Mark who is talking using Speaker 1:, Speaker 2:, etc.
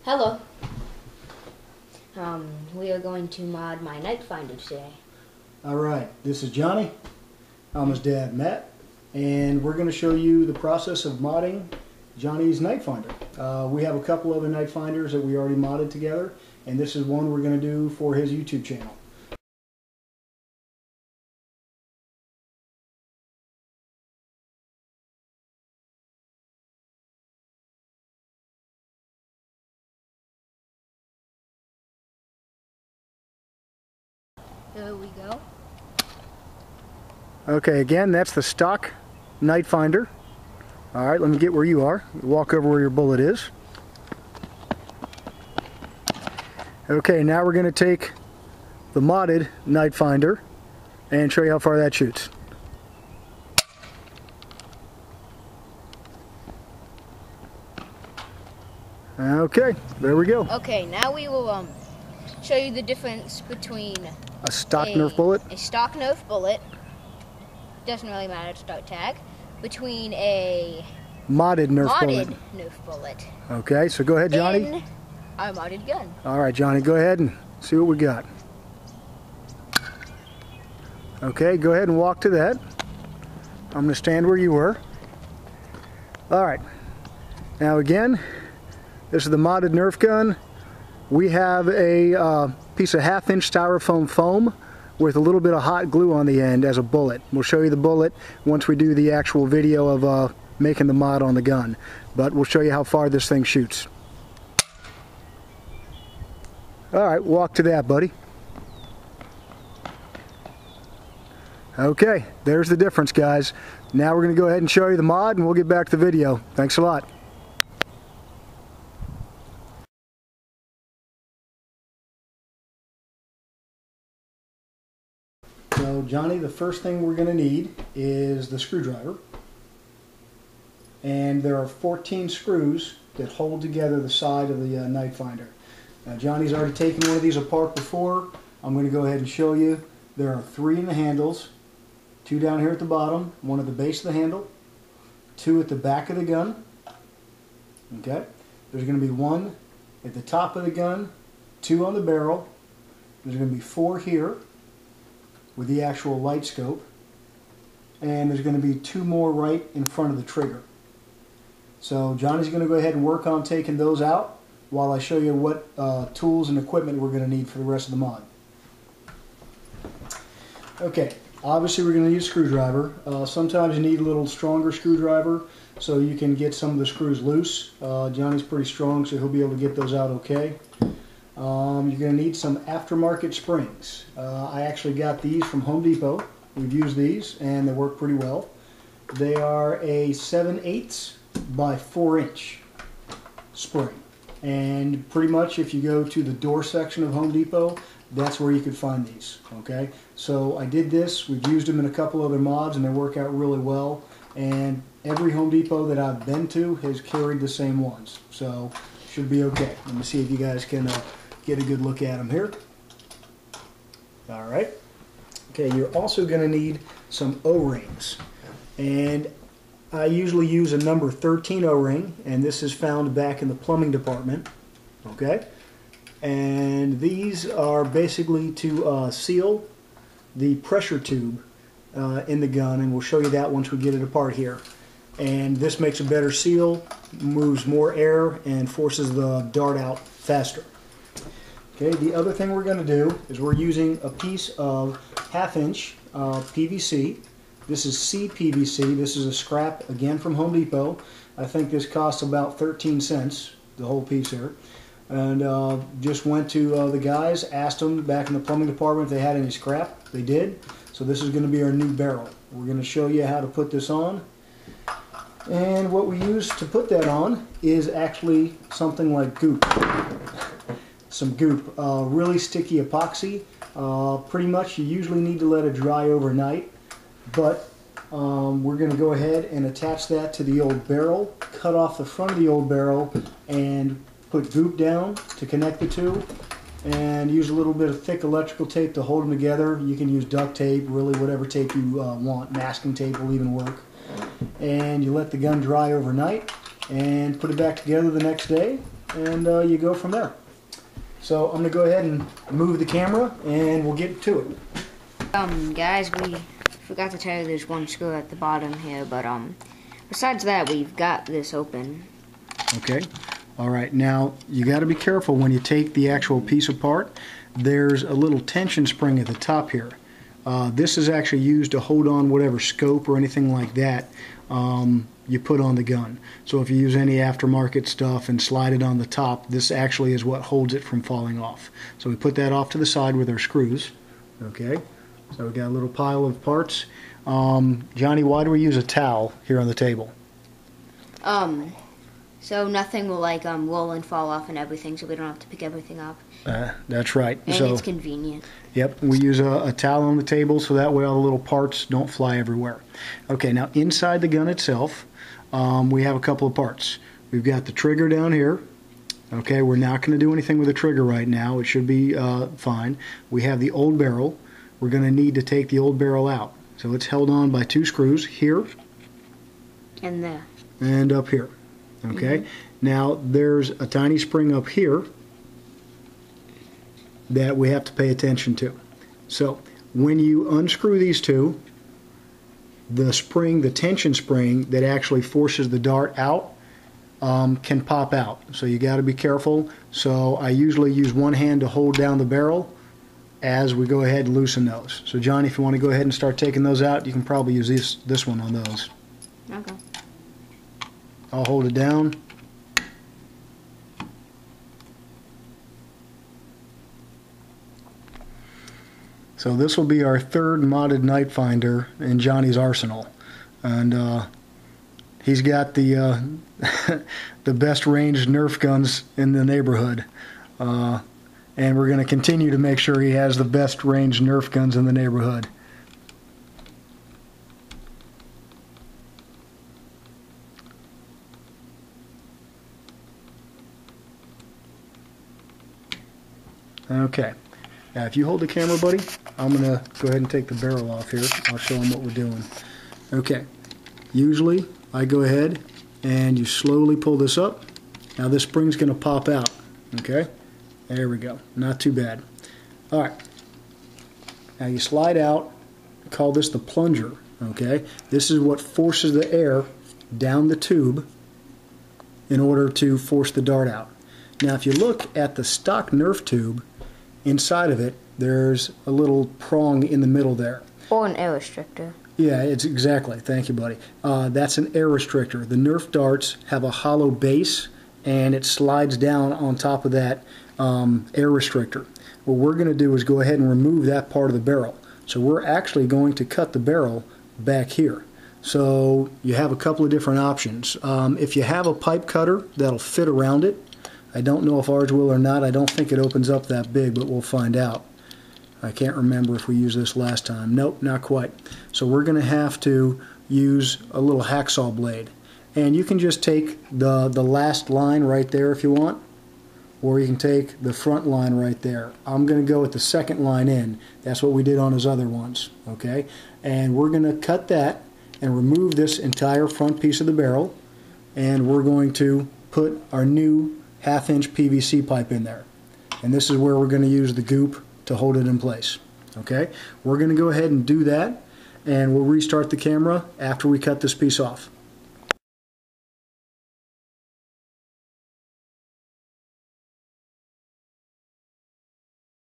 Speaker 1: Hello. We are going to mod my Night Finder today.
Speaker 2: Alright, this is Johnny. I'm his dad, Matt, and we're going to show you the process of modding Johnny's Night Finder. We have a couple other Night Finders that we already modded together, and this is one we're going to do for his YouTube channel.
Speaker 1: There we go.
Speaker 2: Okay, again, that's the stock Night Finder. Alright, let me get where you are. Walk over where your bullet is. Okay, now we're going to take the modded Night Finder and show you how far that shoots. Okay, there we go.
Speaker 1: Okay, now we will show you the difference between
Speaker 2: a stock Nerf bullet.
Speaker 1: A stock Nerf bullet. Doesn't really matter, it's dot tag. Between a
Speaker 2: modded Nerf
Speaker 1: bullet.
Speaker 2: Okay, so go ahead, Johnny.
Speaker 1: And our modded gun.
Speaker 2: Alright, Johnny, go ahead and see what we got. Okay, go ahead and walk to that. I'm going to stand where you were. Alright, now again, this is the modded Nerf gun. We have a piece of 1/2-inch styrofoam foam with a little bit of hot glue on the end as a bullet. We'll show you the bullet once we do the actual video of making the mod on the gun. But we'll show you how far this thing shoots. Alright, walk to that, buddy. Okay, there's the difference, guys. Now we're going to go ahead and show you the mod and we'll get back to the video. Thanks a lot. So, Johnny, the first thing we're going to need is the screwdriver. And there are 14 screws that hold together the side of the Night Finder. Now, Johnny's already taken one of these apart before. I'm going to go ahead and show you. There are 3 in the handles, 2 down here at the bottom, 1 at the base of the handle, 2 at the back of the gun. Okay. There's going to be 1 at the top of the gun, 2 on the barrel. There's going to be 4 here with the actual light scope, and there's going to be 2 more right in front of the trigger. So Johnny's going to go ahead and work on taking those out while I show you what tools and equipment we're going to need for the rest of the mod. Okay, obviously we're going to need a screwdriver. Sometimes you need a little stronger screwdriver so you can get some of the screws loose. Johnny's pretty strong, so he'll be able to get those out okay. You're going to need some aftermarket springs. I actually got these from Home Depot. We've used these and they work pretty well. They are a 7/8 by 4-inch spring. And pretty much if you go to the door section of Home Depot, that's where you could find these. Okay, so I did this. We've used them in a couple other mods and they work out really well. And every Home Depot that I've been to has carried the same ones. So should be okay. Let me see if you guys can get a good look at them here. Alright. Okay, you're also going to need some O-rings. And I usually use a number 13 O-ring, and this is found back in the plumbing department. Okay? And these are basically to seal the pressure tube in the gun, and we'll show you that once we get it apart here. And this makes a better seal, moves more air, and forces the dart out faster. Okay, the other thing we're going to do is we're using a piece of 1/2-inch PVC. This is CPVC. This is a scrap, again, from Home Depot. I think this costs about 13 cents, the whole piece here. And just went to the guys, asked them back in the plumbing department if they had any scrap. They did. So this is going to be our new barrel. We're going to show you how to put this on. And what we use to put that on is actually something like goop. Some goop. Really sticky epoxy. Pretty much you usually need to let it dry overnight. But we're going to go ahead and attach that to the old barrel, cut off the front of the old barrel, and put goop down to connect the two. And use a little bit of thick electrical tape to hold them together. You can use duct tape, really whatever tape you want. Masking tape will even work. And you let the gun dry overnight and put it back together the next day, and you go from there. So I'm going to go ahead and move the camera, and we'll get to it.
Speaker 1: Guys, we forgot to tell you there's one screw at the bottom here, but besides that, we've got this open.
Speaker 2: Okay. All right. Now you got to be careful when you take the actual piece apart. There's a little tension spring at the top here. This is actually used to hold on whatever scope or anything like that you put on the gun. So if you use any aftermarket stuff and slide it on the top, this actually is what holds it from falling off. So we put that off to the side with our screws. Okay. So we got a little pile of parts. Johnny, why do we use a towel here on the table?
Speaker 1: So nothing will like roll and fall off and everything, so we don't have to pick everything up.
Speaker 2: That's right.
Speaker 1: And
Speaker 2: so
Speaker 1: it's convenient.
Speaker 2: Yep, we use a towel on the table so that way all the little parts don't fly everywhere. Okay, now inside the gun itself, we have a couple of parts. We've got the trigger down here. Okay, we're not going to do anything with the trigger right now. It should be fine. We have the old barrel. We're going to need to take the old barrel out. So it's held on by 2 screws here.
Speaker 1: And there.
Speaker 2: And up here. Okay, Now there's a tiny spring up here that we have to pay attention to. So when you unscrew these two, the spring, the tension spring that actually forces the dart out can pop out. So you got to be careful. So I usually use one hand to hold down the barrel as we go ahead and loosen those. So Johnny, if you want to go ahead and start taking those out, you can probably use this one on those.
Speaker 1: Okay.
Speaker 2: I'll hold it down. So this will be our third modded Night Finder in Johnny's arsenal, and he's got the the best ranged Nerf guns in the neighborhood, and we're going to continue to make sure he has the best ranged Nerf guns in the neighborhood. Okay. Now, if you hold the camera, buddy, I'm going to go ahead and take the barrel off here. I'll show them what we're doing. Okay. Usually, I go ahead and you slowly pull this up. Now, this spring's going to pop out. Okay? There we go. Not too bad. All right. Now, you slide out. I call this the plunger. Okay? This is what forces the air down the tube in order to force the dart out. Now, if you look at the stock Nerf tube, inside of it, there's a little prong in the middle there.
Speaker 1: Or an air restrictor.
Speaker 2: Yeah, it's exactly. Thank you, buddy. That's an air restrictor. The Nerf darts have a hollow base, and it slides down on top of that air restrictor. What we're going to do is go ahead and remove that part of the barrel. So we're actually going to cut the barrel back here. So you have a couple of different options. If you have a pipe cutter that'll fit around it, I don't know if ours will or not. I don't think it opens up that big, but we'll find out. I can't remember if we used this last time. Nope, not quite. So we're going to have to use a little hacksaw blade. And you can just take the last line right there if you want, or you can take the front line right there. I'm going to go with the second line in. That's what we did on those other ones. Okay? And we're going to cut that and remove this entire front piece of the barrel, and we're going to put our new 1/2-inch PVC pipe in there. And this is where we're going to use the goop to hold it in place. Okay? We're going to go ahead and do that, and we'll restart the camera after we cut this piece off.